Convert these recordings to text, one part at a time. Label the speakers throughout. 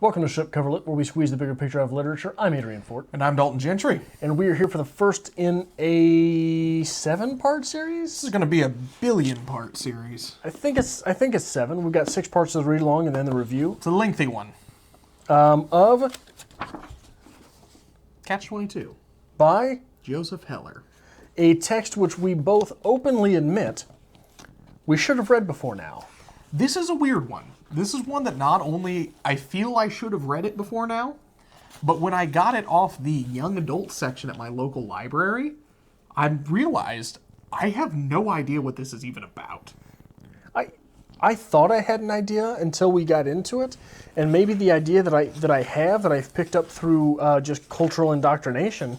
Speaker 1: Welcome to Ship Cover Lit, where we squeeze the bigger picture out of literature. I'm Adrian Fort.
Speaker 2: And I'm Dalton Gentry.
Speaker 1: And we are here for the first in a 7-part series?
Speaker 2: This is going to be a billion-part series.
Speaker 1: I think it's 7. We've got 6 parts to read along and then the review.
Speaker 2: It's a lengthy one.
Speaker 1: Of
Speaker 2: Catch-22
Speaker 1: by
Speaker 2: Joseph Heller.
Speaker 1: A text which we both openly admit we should have read before now.
Speaker 2: This is a weird one. This is one that not only I feel I should have read it before now, but when I got it off the young adult section at my local library, I realized I have no idea what this is even about.
Speaker 1: I thought I had an idea until we got into it, and maybe the idea that I've picked up through just cultural indoctrination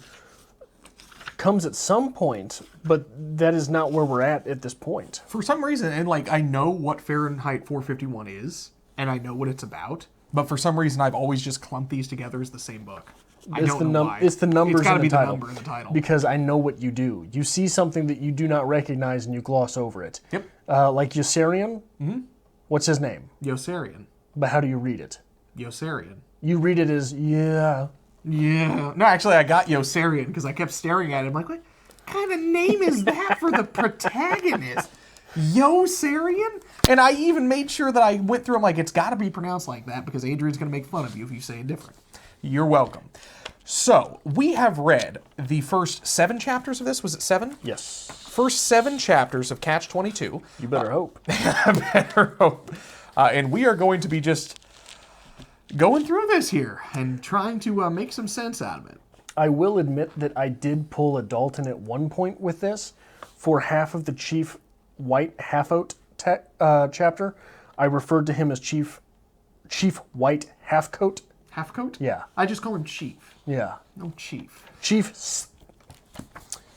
Speaker 1: comes at some point, but that is not where we're at this point.
Speaker 2: For some reason, and I know what Fahrenheit 451 is, and I know what it's about, but for some reason I've always just clumped these together as the same book. I don't know why.
Speaker 1: It's the numbers in the title.
Speaker 2: It's got to be the number in the title.
Speaker 1: Because I know what you do. You see something that you do not recognize and you gloss over it.
Speaker 2: Yep.
Speaker 1: Like Yossarian. Mm-hmm. What's his name?
Speaker 2: Yossarian.
Speaker 1: But how do you read it?
Speaker 2: Yossarian.
Speaker 1: You read it as, yeah.
Speaker 2: Yeah. No, actually, I got Yossarian because I kept staring at it. I'm like, what kind of name is that for the protagonist? Yossarian? And I even made sure that I went through, I'm like, it's got to be pronounced like that because Adrian's going to make fun of you if you say it different. You're welcome. So, we have read the first 7 chapters of this. Was it 7?
Speaker 1: Yes.
Speaker 2: First 7 chapters of Catch-22.
Speaker 1: You better hope.
Speaker 2: I better hope. And we are going to be just going through this here and trying to make some sense out of it.
Speaker 1: I will admit that I did pull a Dalton at one point with this. For half of the Chief White Half-Oat chapter, I referred to him as Chief White Half-Coat.
Speaker 2: Half-Coat?
Speaker 1: Yeah.
Speaker 2: I just call him Chief.
Speaker 1: Yeah.
Speaker 2: No, Chief.
Speaker 1: Chief.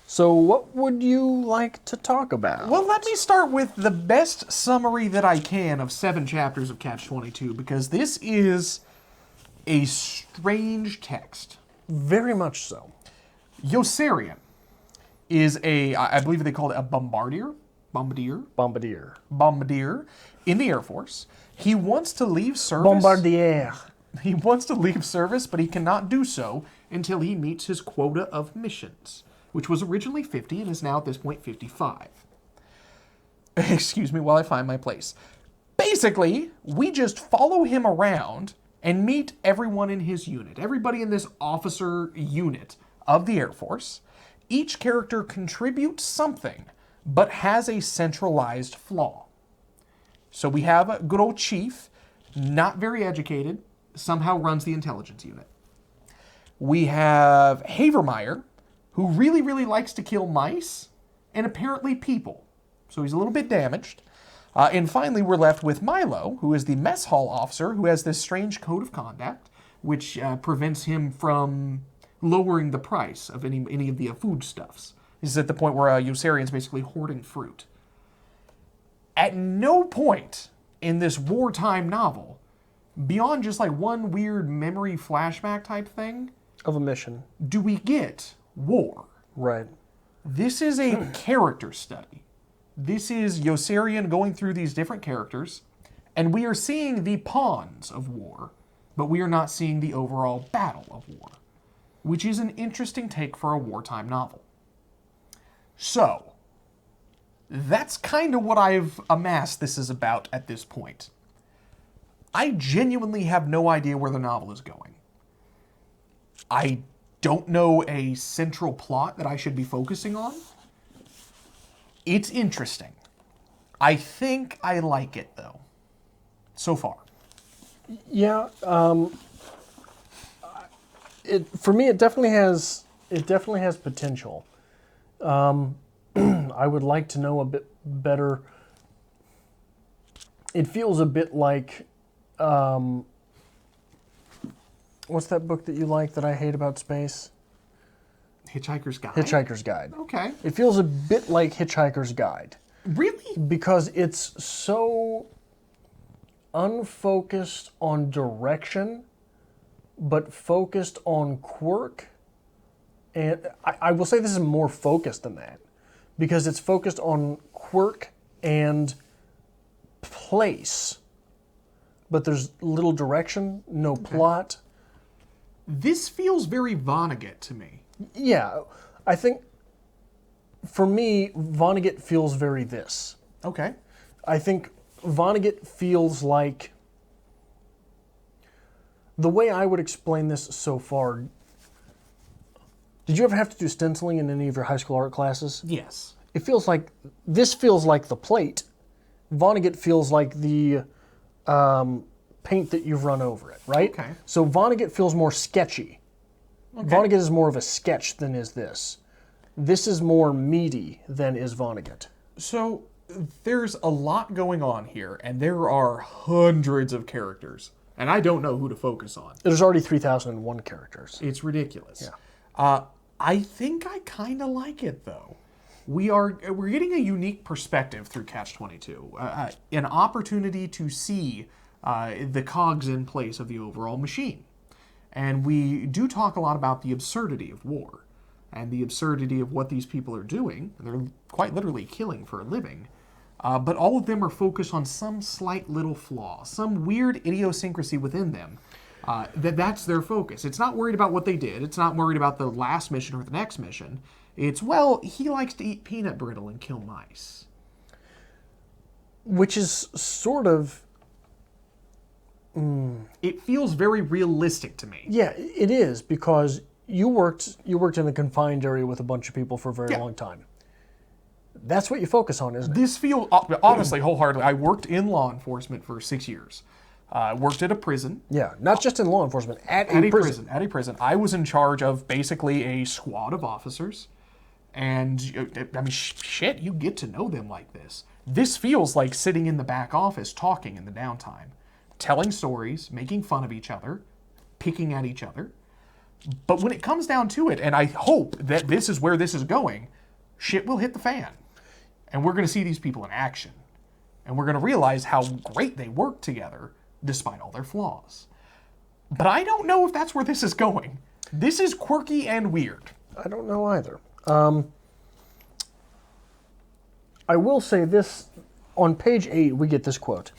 Speaker 1: So what would you like to talk about?
Speaker 2: Well, let me start with the best summary that I can of 7 chapters of Catch-22, because this is a strange text.
Speaker 1: Very much so.
Speaker 2: Yossarian is I believe they call it a bombardier in the Air Force. He wants to leave service.
Speaker 1: Bombardier.
Speaker 2: He wants to leave service, but he cannot do so until he meets his quota of missions, which was originally 50 and is now at this point 55. Excuse me while I find my place. Basically, we just follow him around and meet everyone in his unit, everybody in this officer unit of the Air Force. Each character contributes something, but has a centralized flaw. So we have a good old Chief, not very educated, somehow runs the intelligence unit. We have Havermeyer, who really, really likes to kill mice and apparently people. So he's a little bit damaged. And finally, we're left with Milo, who is the mess hall officer, who has this strange code of conduct, which prevents him from lowering the price of any of the foodstuffs. He's at the point where Yossarian's basically hoarding fruit. At no point in this wartime novel, beyond just one weird memory flashback type thing,
Speaker 1: Of a mission.
Speaker 2: do we get war.
Speaker 1: Right.
Speaker 2: This is a character study. This is Yossarian going through these different characters, and we are seeing the pawns of war, but we are not seeing the overall battle of war, which is an interesting take for a wartime novel. So, that's kind of what I've amassed this is about at this point. I genuinely have no idea where the novel is going. I don't know a central plot that I should be focusing on. It's interesting. I think I like it, though, so far.
Speaker 1: Yeah. For me, it definitely has potential. I would like to know a bit better. It feels a bit like, what's that book that you like that I hate about space?
Speaker 2: Hitchhiker's Guide?
Speaker 1: Hitchhiker's Guide.
Speaker 2: Okay.
Speaker 1: It feels a bit like Hitchhiker's Guide.
Speaker 2: Really?
Speaker 1: Because it's so unfocused on direction, but focused on quirk. And I will say this is more focused than that, because it's focused on quirk and place but there's little direction, no plot.
Speaker 2: This feels very Vonnegut to me.
Speaker 1: Yeah, I think for me, Vonnegut feels very this.
Speaker 2: Okay.
Speaker 1: I think Vonnegut feels like, the way I would explain this so far, did you ever have to do stenciling in any of your high school art classes?
Speaker 2: Yes.
Speaker 1: It feels like, this feels like the plate. Vonnegut feels like the paint that you've run over it, right?
Speaker 2: Okay.
Speaker 1: So Vonnegut feels more sketchy. Okay. Vonnegut is more of a sketch than is this. This is more meaty than is Vonnegut.
Speaker 2: So there's a lot going on here, and there are hundreds of characters, and I don't know who to focus on.
Speaker 1: There's already 3,001 characters.
Speaker 2: It's ridiculous.
Speaker 1: Yeah.
Speaker 2: I think I kind of like it, though. We're getting a unique perspective through Catch-22, an opportunity to see the cogs in place of the overall machine. And we do talk a lot about the absurdity of war and the absurdity of what these people are doing. They're quite literally killing for a living. But all of them are focused on some slight little flaw, some weird idiosyncrasy within them. That's their focus. It's not worried about what they did. It's not worried about the last mission or the next mission. It's, well, he likes to eat peanut brittle and kill mice.
Speaker 1: Which is sort of...
Speaker 2: It feels very realistic to me.
Speaker 1: Yeah, it is, because you worked in a confined area with a bunch of people for a very long time. That's what you focus on, isn't it?
Speaker 2: This feels, honestly, wholeheartedly, I worked in law enforcement for 6 years. I worked at a prison.
Speaker 1: Yeah, not just in law enforcement, at a prison.
Speaker 2: At a prison. I was in charge of basically a squad of officers. And, I mean, shit, you get to know them like this. This feels like sitting in the back office talking in the downtime. Telling stories, making fun of each other, picking at each other. But when it comes down to it, and I hope that this is where this is going, shit will hit the fan. And we're going to see these people in action. And we're going to realize how great they work together, despite all their flaws. But I don't know if that's where this is going. This is quirky and weird.
Speaker 1: I don't know either. I will say this, on page 8, we get this quote.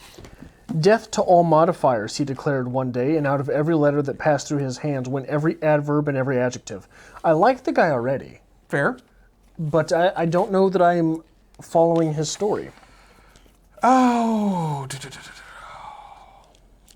Speaker 1: Death to all modifiers, he declared one day, and out of every letter that passed through his hands went every adverb and every adjective. I like the guy already.
Speaker 2: Fair.
Speaker 1: But I don't know that I'm following his story.
Speaker 2: Oh.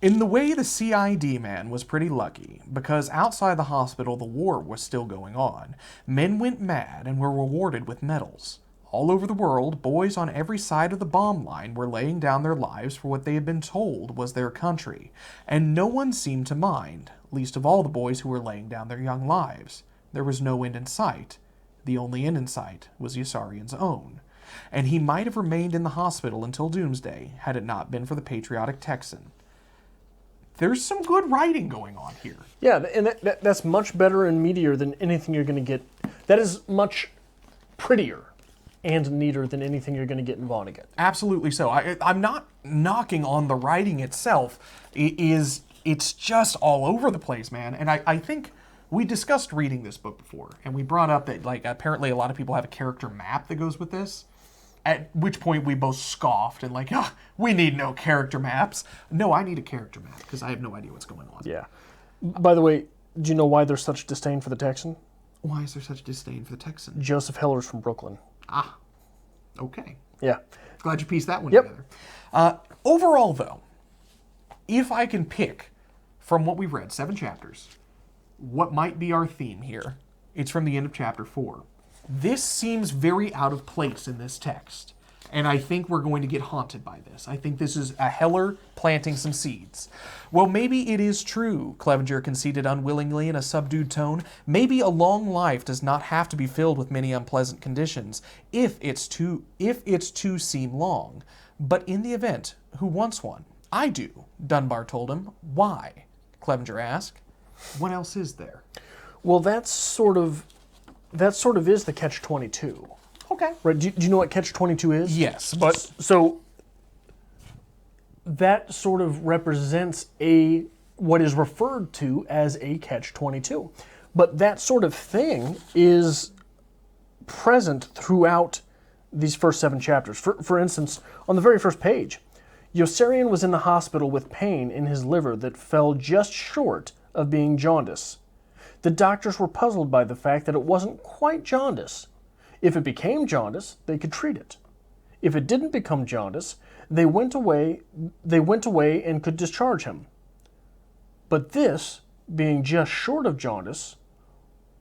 Speaker 2: In the way, the CID man was pretty lucky, because outside the hospital the war was still going on. Men went mad and were rewarded with medals. All over the world, boys on every side of the bomb line were laying down their lives for what they had been told was their country, and no one seemed to mind, least of all the boys who were laying down their young lives. There was no end in sight. The only end in sight was Yossarian's own, and he might have remained in the hospital until doomsday had it not been for the patriotic Texan. There's some good writing going on here.
Speaker 1: Yeah, and that's much better and meatier than anything you're going to get. That is much prettier and neater than anything you're going to get in Vonnegut.
Speaker 2: Absolutely so. I'm not knocking on the writing itself. It's just all over the place, man. And I think we discussed reading this book before, and we brought up that, like, apparently a lot of people have a character map that goes with this, at which point we both scoffed and like, we need no character maps. No, I need a character map because I have no idea what's going on.
Speaker 1: Yeah. By the way, do you know why there's such disdain for the Texan?
Speaker 2: Why is there such disdain for the Texan?
Speaker 1: Joseph Heller's from Brooklyn.
Speaker 2: Ah, okay.
Speaker 1: Yeah.
Speaker 2: Glad you pieced that one together. Overall, though, if I can pick from what we've read, 7 chapters, what might be our theme here, it's from the end of chapter 4. This seems very out of place in this text, and I think we're going to get haunted by this. I think this is a Heller planting some seeds. Well, maybe it is true, Clevenger conceded unwillingly in a subdued tone. Maybe a long life does not have to be filled with many unpleasant conditions, if it's to seem long. But in the event, who wants one? I do, Dunbar told him. Why? Clevenger asked. What else is there?
Speaker 1: Well, that sort of is the Catch-22.
Speaker 2: Okay.
Speaker 1: Right? Do you know what Catch-22 is?
Speaker 2: Yes, but
Speaker 1: So that sort of represents what is referred to as a Catch-22. But that sort of thing is present throughout these first 7 chapters. For instance, on the very first page, Yossarian was in the hospital with pain in his liver that fell just short of being jaundice. The doctors were puzzled by the fact that it wasn't quite jaundice. If it became jaundice, they could treat it. If it didn't become jaundice, they went away and could discharge him. But this, being just short of jaundice,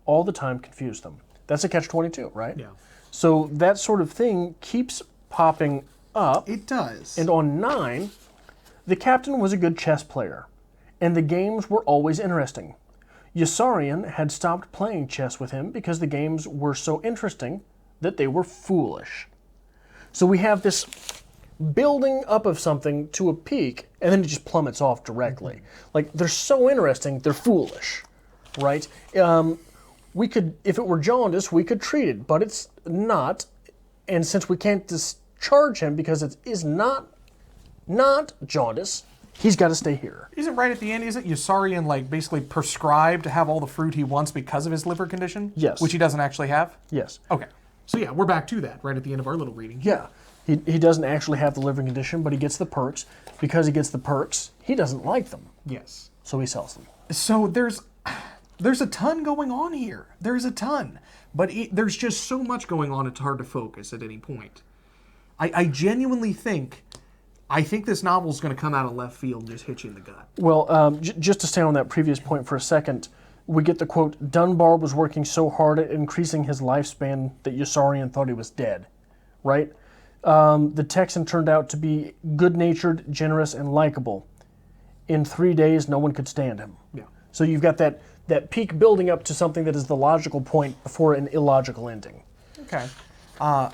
Speaker 1: all the time confused them. That's a catch-22, right?
Speaker 2: Yeah.
Speaker 1: So that sort of thing keeps popping up.
Speaker 2: It does.
Speaker 1: And on 9, the captain was a good chess player, and the games were always interesting. Yossarian had stopped playing chess with him because the games were so interesting that they were foolish. So we have this building up of something to a peak, and then it just plummets off directly. Like, they're so interesting, they're foolish, right? We could, if it were jaundice, we could treat it, but it's not. And since we can't discharge him because it is not jaundice, he's got to stay here.
Speaker 2: Isn't right at the end, isn't Yossarian like basically prescribed to have all the fruit he wants because of his liver condition?
Speaker 1: Yes.
Speaker 2: Which he doesn't actually have?
Speaker 1: Yes.
Speaker 2: Okay. So yeah, we're back to that right at the end of our little reading.
Speaker 1: Yeah. He doesn't actually have the liver condition, but he gets the perks. Because he gets the perks, he doesn't like them.
Speaker 2: Yes.
Speaker 1: So he sells them.
Speaker 2: So there's a ton going on here. There's a ton. But there's just so much going on, it's hard to focus at any point. I genuinely think this novel's going to come out of left field and just hit you in the gut.
Speaker 1: Well, just to stay on that previous point for a second, we get the quote, Dunbar was working so hard at increasing his lifespan that Yossarian thought he was dead, right? The Texan turned out to be good-natured, generous, and likable. In 3 days, no one could stand him.
Speaker 2: Yeah. So
Speaker 1: you've got that peak building up to something that is the logical point before an illogical ending.
Speaker 2: Okay. I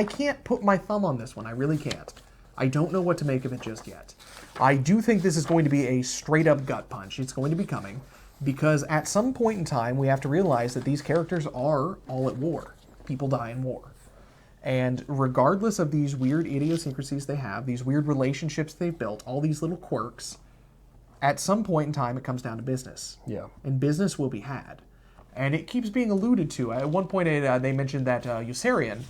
Speaker 2: can't put my thumb on this one. I really can't. I don't know what to make of it just yet. I do think this is going to be a straight-up gut punch. It's going to be coming. Because at some point in time, we have to realize that these characters are all at war. People die in war. And regardless of these weird idiosyncrasies they have, these weird relationships they've built, all these little quirks, at some point in time it comes down to business.
Speaker 1: Yeah.
Speaker 2: And business will be had. And it keeps being alluded to. At one point they mentioned that Yossarian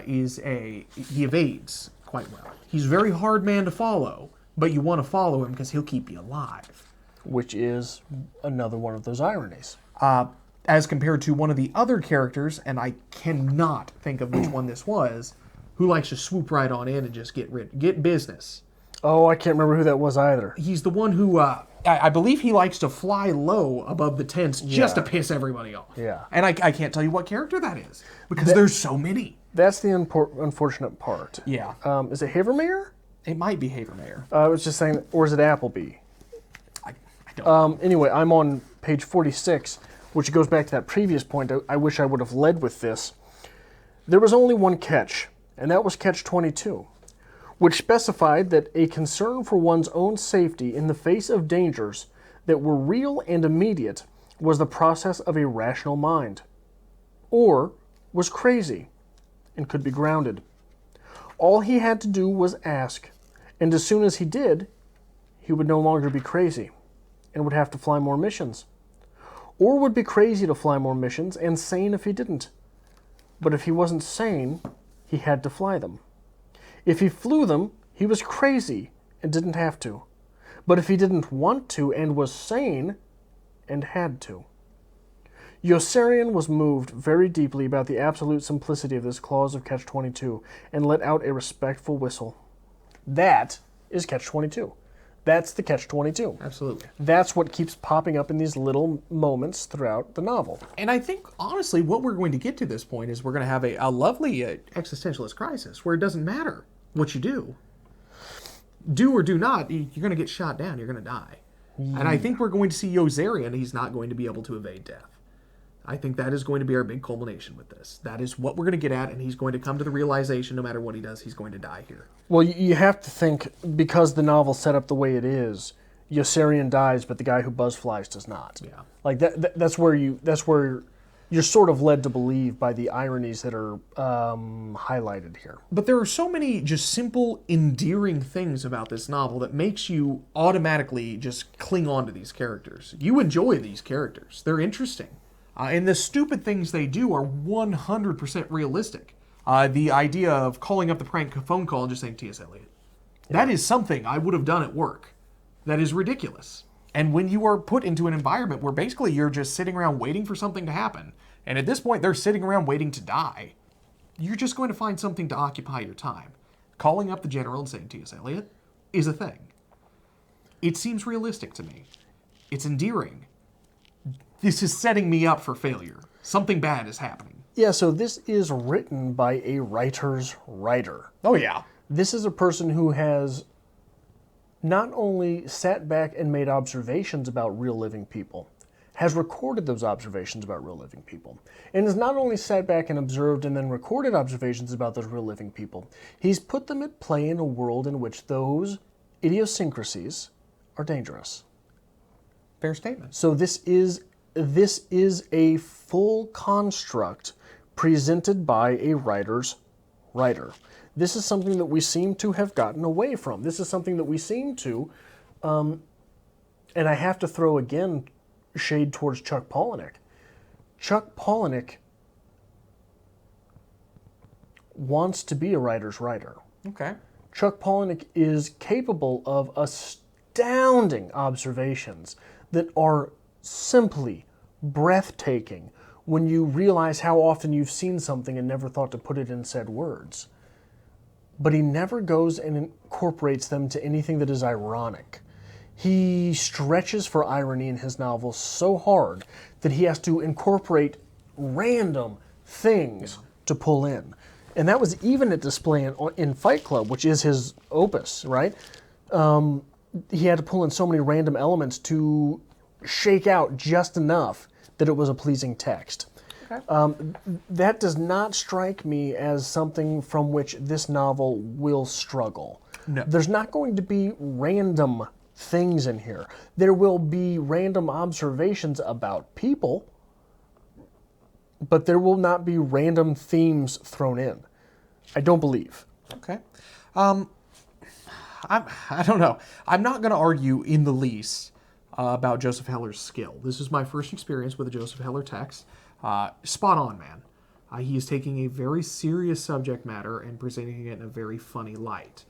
Speaker 2: he evades quite well. He's a very hard man to follow, but you want to follow him because he'll keep you alive.
Speaker 1: Which is another one of those ironies.
Speaker 2: As compared to one of the other characters, and I cannot think of which one this was, who likes to swoop right on in and just get business.
Speaker 1: Oh, I can't remember who that was either.
Speaker 2: He's the one who, I believe he likes to fly low above the tents just to piss everybody off.
Speaker 1: Yeah.
Speaker 2: And I can't tell you what character that is, because there's so many.
Speaker 1: That's the unfortunate part.
Speaker 2: Yeah.
Speaker 1: Is it Havermeyer?
Speaker 2: It might be Havermeyer.
Speaker 1: I was just saying, or is it Appleby?
Speaker 2: I don't
Speaker 1: Anyway, I'm on page 46, which goes back to that previous point. I wish I would have led with this. There was only one catch, and that was catch-22, which specified that a concern for one's own safety in the face of dangers that were real and immediate was the process of a rational mind, or was crazy and could be grounded. All he had to do was ask, and as soon as he did, he would no longer be crazy and would have to fly more missions. Or would be crazy to fly more missions and sane if he didn't. But if he wasn't sane, he had to fly them. If he flew them, he was crazy and didn't have to. But if he didn't want to and was sane and had to. Yossarian was moved very deeply about the absolute simplicity of this clause of Catch-22 and let out a respectful whistle. That is Catch-22. That's the Catch-22.
Speaker 2: Absolutely.
Speaker 1: That's what keeps popping up in these little moments throughout the novel.
Speaker 2: And I think, honestly, what we're going to get to this point is we're going to have a lovely existentialist crisis where it doesn't matter what you do. Do or do not, you're going to get shot down. You're going to die. Yeah. And I think we're going to see Yossarian. He's not going to be able to evade death. I think that is going to be our big culmination with this. That is what we're going to get at, and he's going to come to the realization no matter what he does, he's going to die here.
Speaker 1: Well, you have to think, because the novel's set up the way it is, Yossarian dies, but the guy who buzzflies does not.
Speaker 2: Yeah.
Speaker 1: Like that's where you're sort of led to believe by the ironies that are highlighted here.
Speaker 2: But there are so many just simple, endearing things about this novel that makes you automatically just cling on to these characters. You enjoy these characters. They're interesting. And the stupid things they do are 100% realistic. The idea of calling up the prank phone call and just saying, T.S. Eliot. That is something I would have done at work. That is ridiculous. And when you are put into an environment where basically you're just sitting around waiting for something to happen, and at this point they're sitting around waiting to die, you're just going to find something to occupy your time. Calling up the general and saying, T.S. Eliot, is a thing. It seems realistic to me. It's endearing. This is setting me up for failure. Something bad is happening.
Speaker 1: Yeah, so this is written by a writer's writer.
Speaker 2: Oh, yeah.
Speaker 1: This is a person who has not only sat back and made observations about real living people, has recorded those observations about real living people, and has not only sat back and observed and then recorded observations about those real living people, he's put them at play in a world in which those idiosyncrasies are dangerous.
Speaker 2: Fair statement.
Speaker 1: So this is a full construct presented by a writer's writer. This is something that we seem to have gotten away from. This is something that we seem to, and I have to throw again shade towards Chuck Palahniuk. Chuck Palahniuk wants to be a writer's writer.
Speaker 2: Okay.
Speaker 1: Chuck Palahniuk is capable of astounding observations that are simply breathtaking when you realize how often you've seen something and never thought to put it in said words. But he never goes and incorporates them to anything that is ironic. He stretches for irony in his novels so hard that he has to incorporate random things to pull in. And that was even at display in Fight Club, which is his opus, right? He had to pull in so many random elements to shake out just enough that it was a pleasing text. Okay. That does not strike me as something from which this novel will struggle.
Speaker 2: No.
Speaker 1: There's not going to be random things in here. There will be random observations about people, but there will not be random themes thrown in. I don't believe.
Speaker 2: Okay. I don't know. I'm not going to argue in the least about Joseph Heller's skill. This is my first experience with a Joseph Heller text. Spot on, man. He is taking a very serious subject matter and presenting it in a very funny light.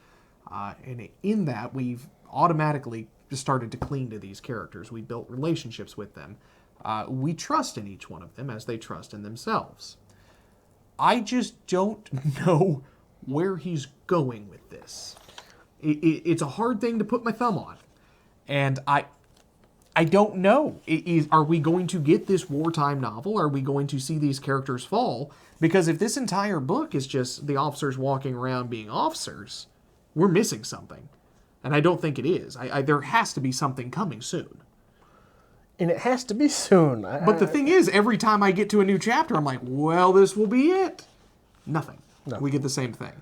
Speaker 2: And in that, we've automatically started to cling to these characters. We built relationships with them. We trust in each one of them as they trust in themselves. I just don't know where he's going with this. It's a hard thing to put my thumb on. And I don't know. Are we going to get this wartime novel? Are we going to see these characters fall? Because if this entire book is just the officers walking around being officers, we're missing something. And I don't think it is. There has to be something coming soon.
Speaker 1: And it has to be soon.
Speaker 2: But the thing is, every time I get to a new chapter, I'm like, well, this will be it. Nothing. No. We get the same thing.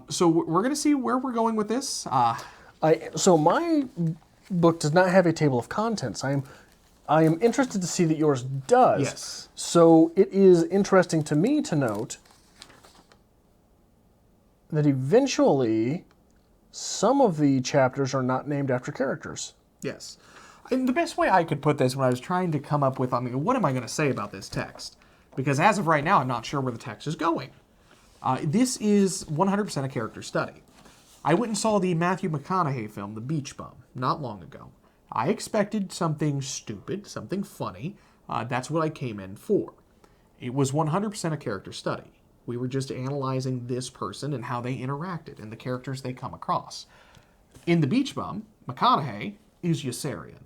Speaker 2: So we're going to see where we're going with this.
Speaker 1: So my book does not have a table of contents. I am interested to see that yours does.
Speaker 2: Yes.
Speaker 1: So it is interesting to me to note that eventually some of the chapters are not named after characters.
Speaker 2: Yes. And the best way I could put this when I was trying to come up with, what am I going to say about this text? Because as of right now, I'm not sure where the text is going. This is 100% a character study. I went and saw the Matthew McConaughey film, The Beach Bum, not long ago. I expected something stupid, something funny. That's what I came in for. It was 100% a character study. We were just analyzing this person and how they interacted and the characters they come across. In The Beach Bum, McConaughey is Yossarian.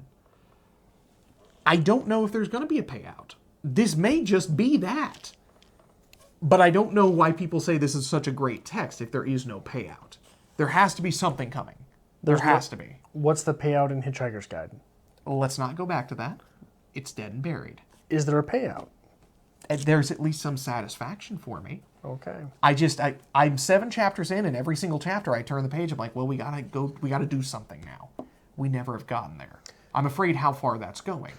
Speaker 2: I don't know if there's going to be a payout. This may just be that. But I don't know why people say this is such a great text if there is no payout. There has to be something coming. There has to be.
Speaker 1: What's the payout in Hitchhiker's Guide?
Speaker 2: Let's not go back to that. It's dead and buried.
Speaker 1: Is there a payout?
Speaker 2: There's at least some satisfaction for me.
Speaker 1: Okay.
Speaker 2: I'm 7 chapters in, and every single chapter I turn the page, I'm like, well, we gotta do something now. We never have gotten there. I'm afraid how far that's going.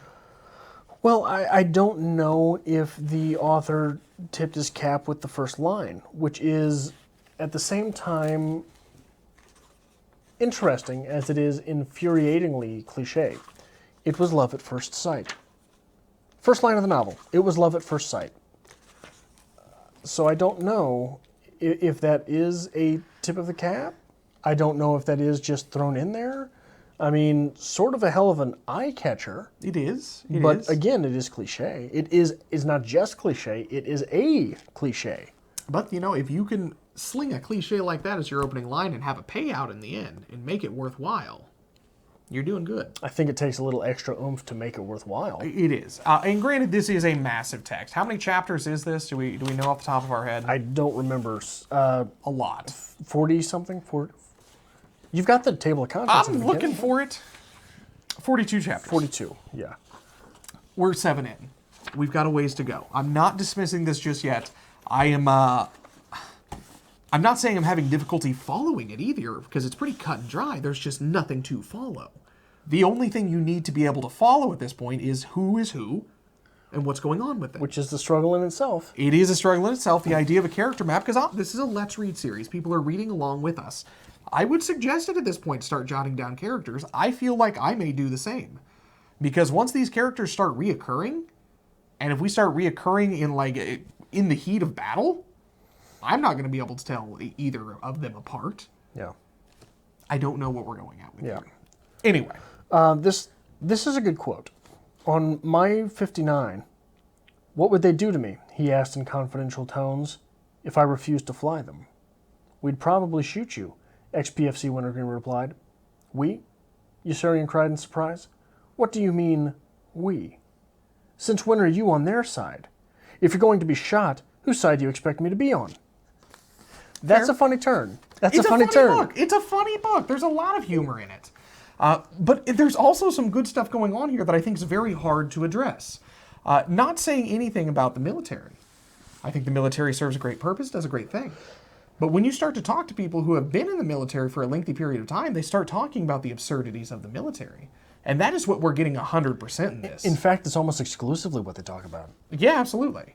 Speaker 1: Well, I don't know if the author tipped his cap with the first line, which is at the same time interesting as it is infuriatingly cliche. It was love at first sight. First line of the novel, it was love at first sight. So I don't know if that is a tip of the cap. I don't know if that is just thrown in there. I mean, sort of a hell of an eye catcher.
Speaker 2: It is.
Speaker 1: But again, it is cliche. It is not just cliche. It is a cliche.
Speaker 2: But, you know, if you can sling a cliche like that as your opening line and have a payout in the end and make it worthwhile, you're doing good.
Speaker 1: I think it takes a little extra oomph to make it worthwhile.
Speaker 2: It is. And granted, this is a massive text. How many chapters is this? Do we know off the top of our head?
Speaker 1: I don't remember.
Speaker 2: A lot.
Speaker 1: 40-something? 40. You've got the table of contents.
Speaker 2: I'm looking for it. 42 chapters.
Speaker 1: 42, yeah.
Speaker 2: We're 7 in. We've got a ways to go. I'm not dismissing this just yet. I'm not saying I'm having difficulty following it either, because it's pretty cut and dry. There's just nothing to follow. The only thing you need to be able to follow at this point is who and what's going on with it.
Speaker 1: Which is the struggle in itself.
Speaker 2: It is a struggle in itself, the idea of a character map, because this is a Let's Read series. People are reading along with us. I would suggest it at this point start jotting down characters. I feel like I may do the same. Because once these characters start reoccurring, and if we start reoccurring in the heat of battle, I'm not going to be able to tell either of them apart.
Speaker 1: Yeah.
Speaker 2: I don't know what we're going at with
Speaker 1: Yeah.
Speaker 2: here. Anyway.
Speaker 1: This is a good quote. On my 59, what would they do to me, he asked in confidential tones, if I refused to fly them? We'd probably shoot you, ex-PFC Wintergreen replied. We? Yossarian cried in surprise. What do you mean, we? Since when are you on their side? If you're going to be shot, whose side do you expect me to be on? That's a funny turn. It's a funny turn.
Speaker 2: Book. It's a funny book. There's a lot of humor in it. But there's also some good stuff going on here that I think is very hard to address. Not saying anything about the military. I think the military serves a great purpose, does a great thing. But when you start to talk to people who have been in the military for a lengthy period of time, they start talking about the absurdities of the military. And that is what we're getting 100% in this.
Speaker 1: In fact, it's almost exclusively what they talk about.
Speaker 2: Yeah, absolutely.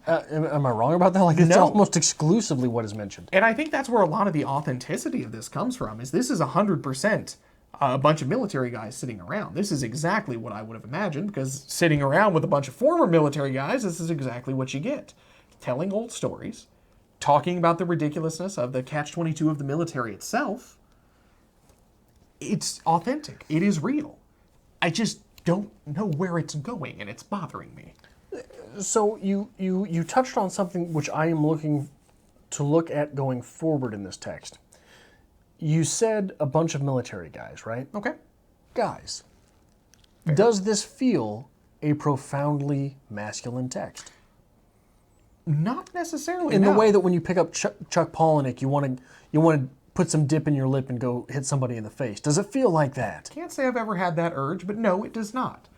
Speaker 1: Am I wrong about that? Like, it's almost exclusively what is mentioned.
Speaker 2: And I think that's where a lot of the authenticity of this comes from, is this is 100% a bunch of military guys sitting around. This is exactly what I would have imagined, because sitting around with a bunch of former military guys, this is exactly what you get. Telling old stories, talking about the ridiculousness of the Catch-22 of the military itself. It's authentic. It is real. I just don't know where it's going, and it's bothering me.
Speaker 1: So you touched on something which I am looking to look at going forward in this text. You said a bunch of military guys, right?
Speaker 2: Okay.
Speaker 1: Guys. Fair. Does this feel a profoundly masculine text?
Speaker 2: Not necessarily.
Speaker 1: In the way that when you pick up Chuck Palahniuk, you want to put some dip in your lip and go hit somebody in the face. Does it feel like that?
Speaker 2: Can't say I've ever had that urge, but no, it does not.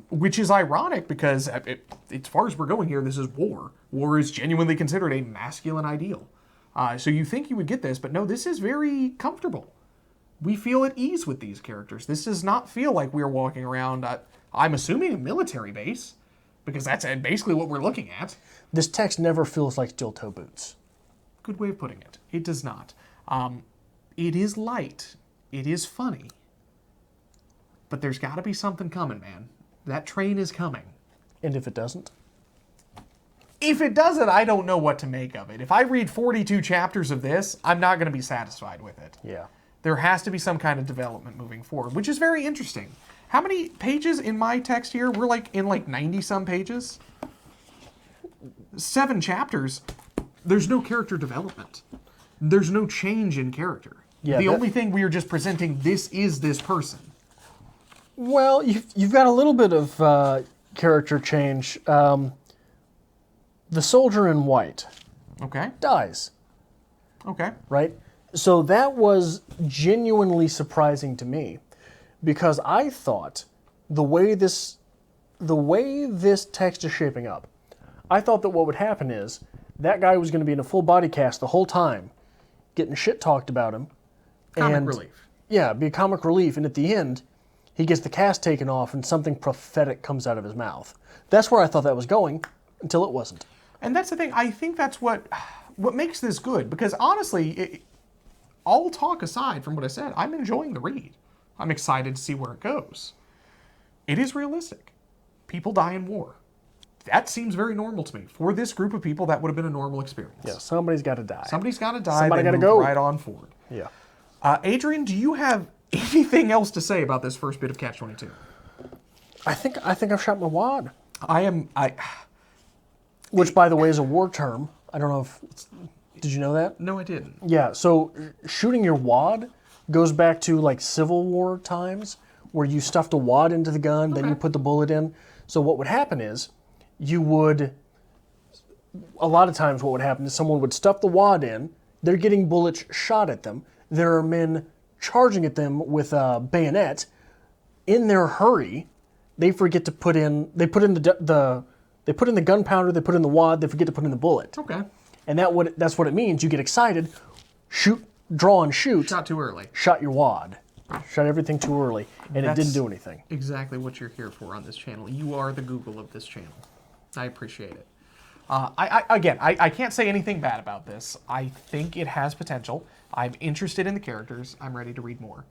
Speaker 2: Which is ironic because, as far as we're going here, this is war. War is genuinely considered a masculine ideal. So you think you would get this, but no, this is very comfortable. We feel at ease with these characters. This does not feel like we're walking around, I'm assuming, a military base, because that's basically what we're looking at.
Speaker 1: This text never feels like steel toe boots.
Speaker 2: Good way of putting it. It does not. It is light. It is funny. But there's got to be something coming, man. That train is coming.
Speaker 1: And if it doesn't?
Speaker 2: If it doesn't, I don't know what to make of it. If I read 42 chapters of this, I'm not going to be satisfied with it.
Speaker 1: Yeah.
Speaker 2: There has to be some kind of development moving forward, which is very interesting. How many pages in my text here? We're in 90-some pages. 7 chapters. There's no character development. There's no change in character. Yeah, the only thing we are just presenting, this is this person.
Speaker 1: Well, you've got a little bit of character change. The soldier in white dies.
Speaker 2: Okay.
Speaker 1: Right? So that was genuinely surprising to me, because I thought the way this text is shaping up, I thought that what would happen is that guy was going to be in a full body cast the whole time, getting shit talked about him.
Speaker 2: Comic relief.
Speaker 1: Yeah, be a comic relief, and at the end, he gets the cast taken off and something prophetic comes out of his mouth. That's where I thought that was going, until it wasn't.
Speaker 2: And that's the thing. I think that's what makes this good, because honestly, all talk aside from what I said, I'm enjoying the read. I'm excited to see where it goes. It is realistic. People die in war. that seems very normal to me. For this group of people, that would have been a normal experience.
Speaker 1: Yeah, somebody's got to die.
Speaker 2: Somebody's got to die.
Speaker 1: Somebody
Speaker 2: got to
Speaker 1: go.
Speaker 2: Right on forward.
Speaker 1: Yeah.
Speaker 2: Adrian, do you have anything else to say about this first bit of Catch-22?
Speaker 1: I think I've shot my wad. Which, by the way, is a war term. I don't know if... Did you know that?
Speaker 2: No, I didn't.
Speaker 1: Yeah, so shooting your wad goes back to like Civil War times where you stuffed a wad into the gun, then you put the bullet in. So what would happen is a lot of times what would happen is someone would stuff the wad in, they're getting bullets shot at them, there are men charging at them with a bayonet. In their hurry, they forget to put in the gunpowder, they put in the wad, they forget to put in the bullet.
Speaker 2: Okay.
Speaker 1: And that's what it means. You get excited, shoot, draw and shoot.
Speaker 2: Shot too early.
Speaker 1: Shot your wad. Shot everything too early, and it didn't do anything.
Speaker 2: Exactly what you're here for on this channel. You are the Google of this channel. I appreciate it. I can't say anything bad about this. I think it has potential. I'm interested in the characters. I'm ready to read more.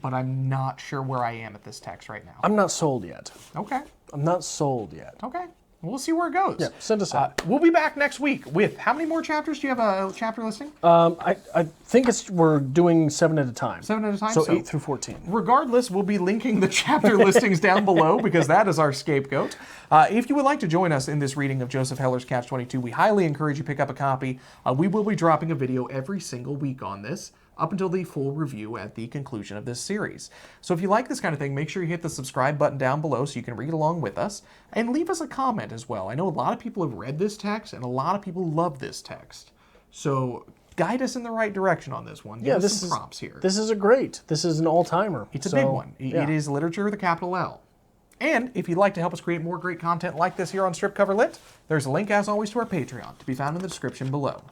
Speaker 2: But I'm not sure where I am at this text right now.
Speaker 1: I'm not sold yet.
Speaker 2: Okay.
Speaker 1: I'm not sold yet.
Speaker 2: Okay. We'll see where it goes.
Speaker 1: Yeah, send us out.
Speaker 2: We'll be back next week with how many more chapters? Do you have a chapter listing?
Speaker 1: I think we're doing 7 at a time.
Speaker 2: 7 at a time?
Speaker 1: So 8 through 14.
Speaker 2: Regardless, we'll be linking the chapter listings down below because that is our scapegoat. If you would like to join us in this reading of Joseph Heller's Catch-22, we highly encourage you pick up a copy. We will be dropping a video every single week on this, up until the full review at the conclusion of this series. So if you like this kind of thing, make sure you hit the subscribe button down below so you can read along with us, and leave us a comment as well. I know a lot of people have read this text, and a lot of people love this text. So guide us in the right direction on this one. Give us some prompts here.
Speaker 1: This is this is an all-timer.
Speaker 2: It's a big one. It is literature with a capital L. And if you'd like to help us create more great content like this here on Strip Cover Lit, there's a link, as always, to our Patreon to be found in the description below.